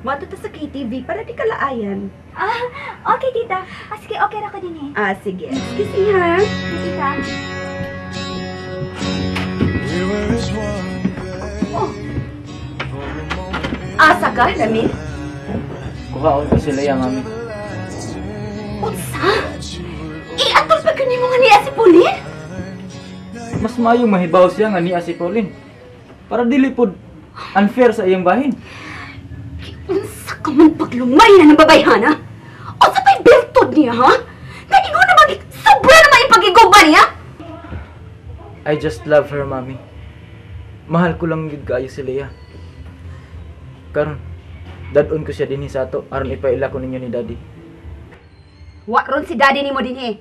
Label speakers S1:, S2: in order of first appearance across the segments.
S1: Matuto sa KTV para di kalaayan.
S2: Okay, tita. Sige, okay na ko din eh.
S1: Sige. Excuse me, ha?
S2: Tita.
S1: Asa ka, Ramil?
S3: Kuhaon ko sila yan, mami.
S1: Unsa? Atol pa kani mo nga niya si Pauline?
S3: Mas mayong mahibaw siya nga niya si Pauline. Para dili pod unfair sa iyang bahin.
S1: Unsa ka man paglumay na ng babayhan, ha? O sa pa'y bertod niya, ha? Naigo naman, sobra naman ipag-igaw ba niya?
S3: I just love her, mami. Mahal ko lang yun kaayo si Leah. Karon, dadon ko siya dinhi sa ato aron ipaila ko ninyo ni Daddy.
S1: Wa ron si daddy ni mo din, eh.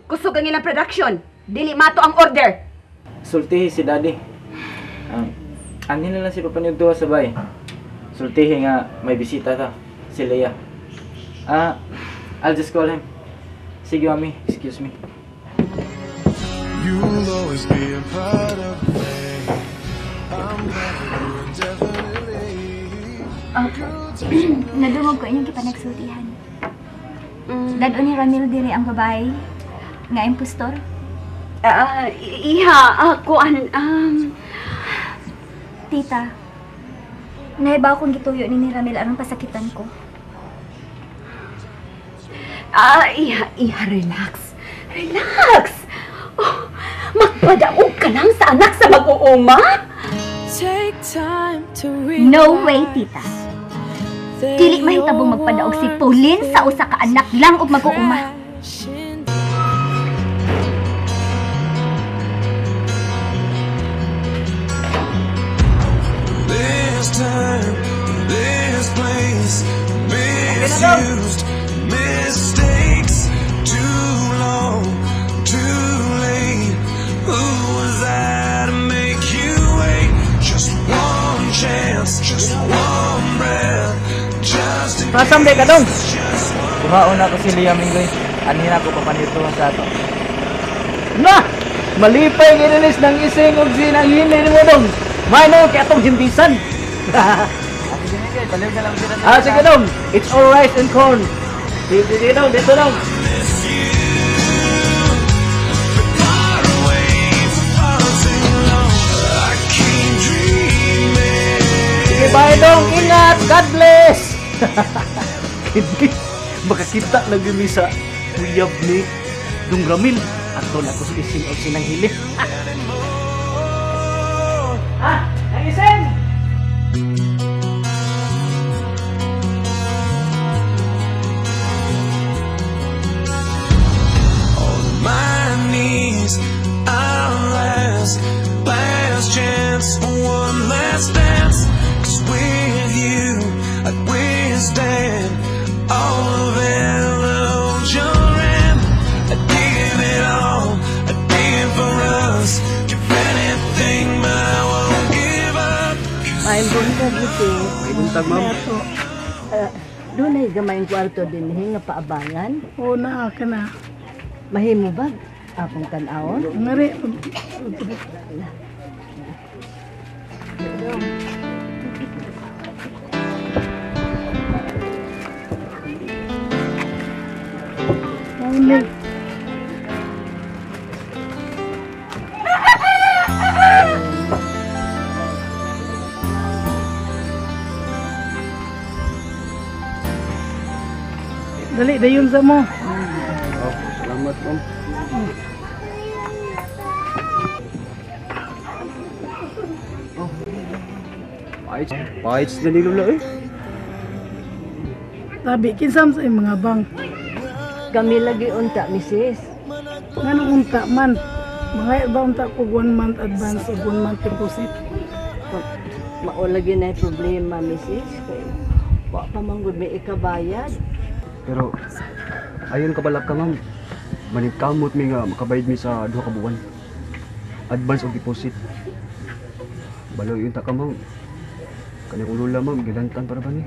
S1: Kusog ang ilang production. Dili mato ang order.
S3: Sultihi si Daddy. Ani na lang si Papa niyo tuwa sa bay. Sultihi nga may bisita ta, si Leah. I'll just call him. Sige, mami. Excuse me.
S4: You'll always be a part of me. I'm never indefinitely.
S2: Nadungog ko inyong kipanagsultihan. Dadon ni Ramil diri ang babae nga impostor. Tita, nahibaw kong gituyo ni Ramil aron pasakitan ko.
S1: Relax. Relax. Oh, magpadaog ka lang sa anak sa mag-uuma?
S2: No way, tita. Dili mahitabong magpadaog si Pauline sa usa ka anak lang ug mag-uuma.
S4: This time, this place, misused mistakes. Too long, too late. Who was I to make you wait? Just one chance, just one breath. Just in
S3: Masam ka dong. Kuhaon na ko si Leah Minggoy. Ani na ko papanito sa ato. Na! Malipay ginilis ng ising og sinanghili ni mo dong. Mayno kay atong hindisan. Sige dong. It's all rice and corn. Dito dong, dito dong. Sige, bye dong. Ingat. God bless. Hindi. Makakita lagi mi sa uyab ni Dong Ramil. Ato na ko sa ising og sinanghili. Nagising!
S4: on my knees, I'll ask last chance for one last dance. 'Cause with you, I'd withstand all of illusion. I'd give it all, I'd give for us. Give anything, but I won't give up.
S5: May buntag ito.
S3: May buntag, ma'am.
S5: Doon ay gamayng kwarto din nga paabangan.
S6: Oo na, ka na.
S5: Mahimo ba? Apong tanawon?
S6: Ngari. Morning. Dali, dayon sa mo.
S3: Salamat, ma'am. Pahits na nilula eh.
S6: Tabi, kinsam sa mga bang.
S5: Kami lagi unta, misis.
S6: Nganong unta man. Mga iba unta ko 1 month advance o 1 month deposit.
S5: Maulagi na yung problema, misis. Kaya, wa pa manggod may ikabayad.
S7: Pero ayon ka balak ka, ma'am. Maningkamot mi nga makabayad mi sa 2 ka buwan. Advance og deposit. Balo yun ta ka, ma'am. Kani ko lula, ma'am, gilantan para ba ni?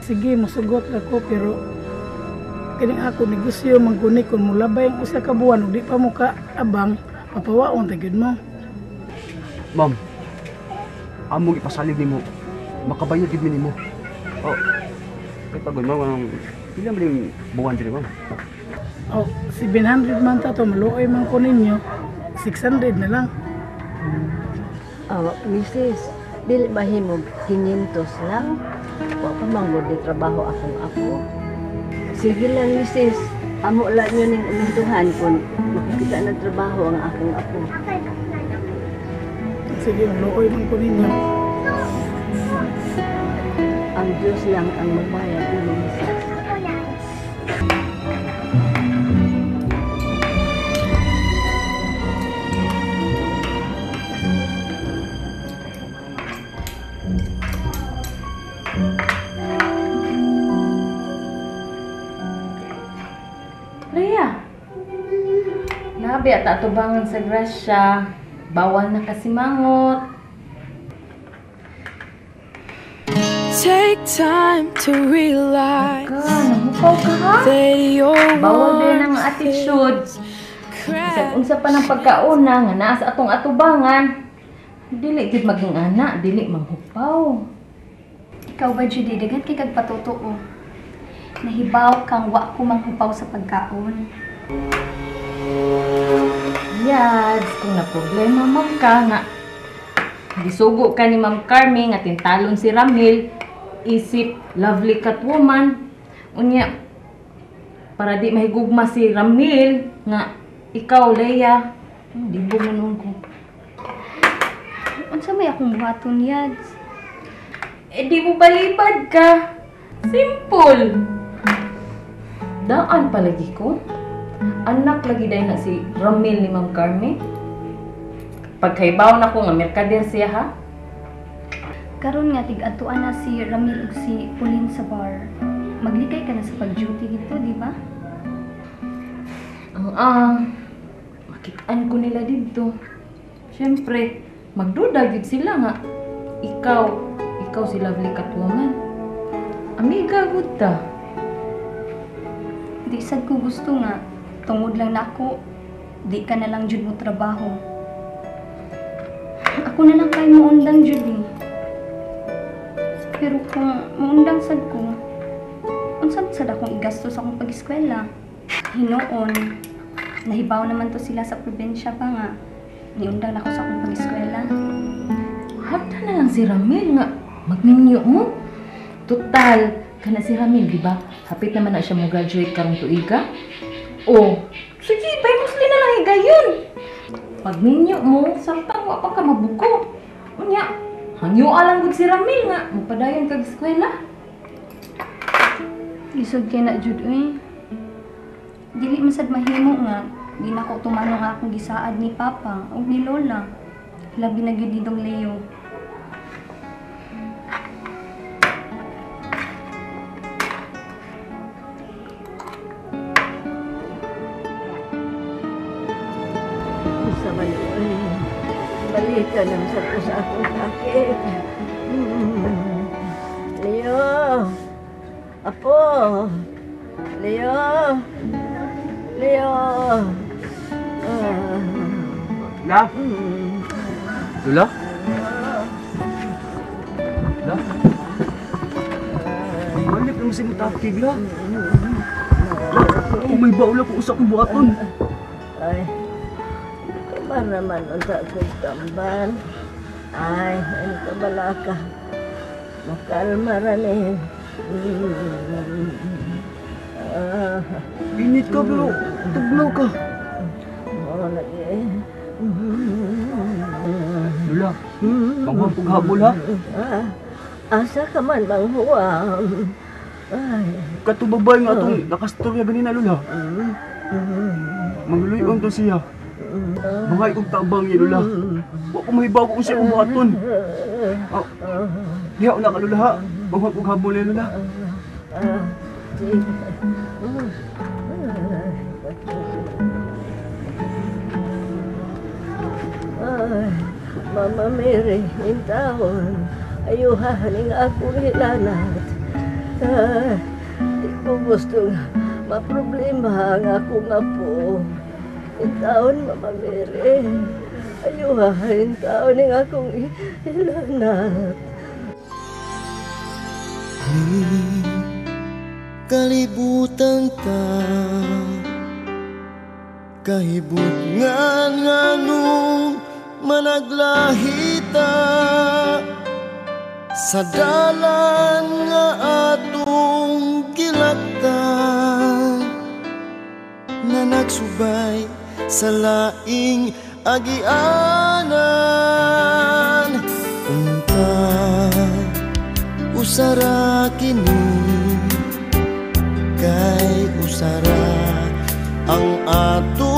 S6: Sige, masugot ako pero kining ako negosyo mangguni kun mulabay ang usa ka buwan ug di pa mo ka abang mapawaon ta gyud mo.
S7: Ma'am, among ipasalig nimo. Makabayad gid mi nimo. Oh. Kay pagod ma'am, pila man yung buwan diri ma'am?
S6: Oh, 700 man ta to, maluoy man ko ninyo. 600 na lang.
S5: Misis, dili mahimo 500 lang. Wa pa manggod di trabaho akong apo. Sige lang, misis. Amo lang nyo ning umintuhan kung makikita ng trabaho ang akong apo.
S6: Sige, maluoy man ko ninyo.
S5: Ang Diyos lang ang magbayad ninyo, misis.
S8: Leia, nabi at atubangan sa grasya, bawal na kasimangot.
S4: Take time to realize
S8: Namukaw ka ha?
S4: that your
S8: Bawal din ang attitude. Unsa pa ng pagkauna nga naa sa atong atubangan. Dili gid maging ana, dili manghupaw.
S2: Ikaw ba, Judy, dagat kay kag patutuo. Nahibaw kang wa ko manghupaw sa pagkaon.
S8: Yads, kung na problema man ka nga gisugo ka ni Ma'am Carmi nga tintalon si Ramil, isip lovely Catwoman. Unya para di mahigugma si Ramil nga ikaw, Leia. Dibog na noon ko.
S2: Unsa may akong buhaton, Yads?
S8: Eh di mo balibad ka. Simple. Daan palagi ko. Anak lagi dahil na si Ramil ni Ma'am Carmi. Pagkaibaw na ko nga merkader siya ha.
S2: Karon nga tig-atuan na si Ramil ug si Pauline sa bar. Maglikay ka na sa pag-duty dito, di ba?
S8: Makitaan ko nila dito. Siyempre, magduda gid sila nga. Ikaw si lovely Catwoman. Amiga gud ta.
S2: Di sad ko gusto nga. Tungod lang nako, di ka na lang jud mo trabaho. Ako na lang kay mo undang jud eh. Pero kung muundang sad ko, unsa sad akong igastos akong pag-eskwela? Hinoon, nahibaw naman to sila sa probinsya pa nga. Niundang ako sa akong pag-eskwela.
S8: Hata na lang si Ramil nga magminyo mo. Total, kana si Ramil, di ba? Hapit naman na siya mo graduate karong tuiga. Oh, sige, bay musli na lang higayon. Pag minyo mo, samtang wa pa ka mabuko. Unya, hangyo alang gud si Ramil nga magpadayon kag eskwela.
S2: Lisod kay na jud eh. Dili man sad mahimo nga di na ko tumano nga akong gisaad ni Papa ug ni Lola. Labi na gyud didong Leo.
S5: Sa balik ka ng sa akong sakit. Leo! Apo! Leo! Leo!
S7: La? Lula? La? Balik naman si Mutakig, La. La, kung may baula ko usap ng buhaton.
S5: Ay, kaman naman unsa kong tamban. Ay, ano ka bala ka? Makalma rin.
S7: Init ka pero tugnaw ka.
S5: Oo, lagi.
S7: Lula, manghuwang paghabol ha.
S5: Asa ka man manghuwang? Ay,
S7: Katubabay nga itong nakastorya ganina, Lula. Mangluyon to siya. Mga ikong tabang niya, Lula. Huwag ko mahibaw kung siya buhaton. Hiyaw na ka, Lula ha. Manghuwang paghabol niya, Lula.
S5: ay, Mama Mary, intahon. Ayuhaning akong hilanat. Ay, di ko gusto maproblema ang akong apo. Intahon, Mama Mary. Ayuhain tao ning akong ilanat.
S9: Kalibutan ta kahibut nganong managlahita sa dalan nga atong gilaktan na nagsubay sa laing agianan. Unta usara kini kay usara ang ato